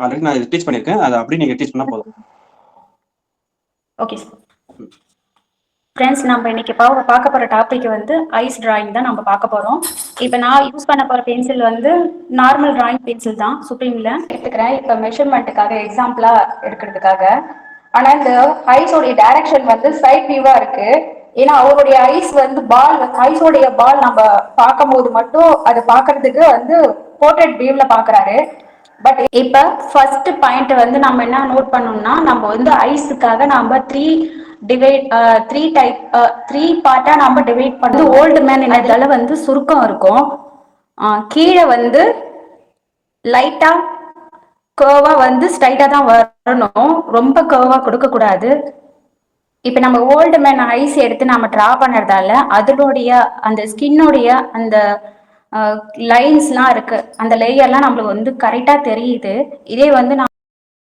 Already நான் teach பண்ணியிருக்கேன். அதை அப்படியே நீங்க டீச் பண்ணா போதும். Okay sir. ஃப்ரெண்ட்ஸ், நம்ம இன்னைக்கு பார்க்க போகிற டாபிக் வந்து ஐஸ் டிராயிங் தான் நம்ம பார்க்க போகிறோம். இப்போ நான் யூஸ் பண்ண போகிற பென்சில் வந்து நார்மல் டிராயிங் பென்சில் தான், சுப்ரீமில் எடுத்துக்கிறேன். இப்போ மெஷர்மெண்ட்டுக்காக எக்ஸாம்பிளாக எடுக்கிறதுக்காக. ஆனால் இந்த ஐஸோடைய டைரக்ஷன் வந்து சைட் வியூவாக இருக்கு. ஏன்னா அவருடைய ஐஸ் வந்து ஐஸோடைய பால் நம்ம பார்க்கும் போது மட்டும் அது பார்க்கறதுக்கு வந்து போர்ட்ரேட் வியூவில் பார்க்குறாரு. பட் இப்போ ஃபர்ஸ்ட் பாயிண்ட் வந்து நம்ம என்ன நோட் பண்ணோம்னா, நம்ம வந்து ஐஸுக்காக நம்ம த்ரீ பார்ட்டா நம்ம டிவைட் பண்ணி ஓல்டு மேன் இதனால வந்து சுருக்கம் இருக்கும். கீழே வந்து லைட்டா கர்வா வந்து ஸ்ட்ரைட்டா தான் வரணும், ரொம்ப கர்வா கொடுக்க கூடாது. இப்ப நம்ம ஓல்டு மேன் ஐஸ் எடுத்து நம்ம டிரா பண்ணுறதால அதனுடைய அந்த ஸ்கின்னுடைய அந்த லைன்ஸ்லாம் இருக்கு, அந்த லேயர்லாம் நம்மளுக்கு வந்து கரெக்டா தெரியுது. இதே வந்து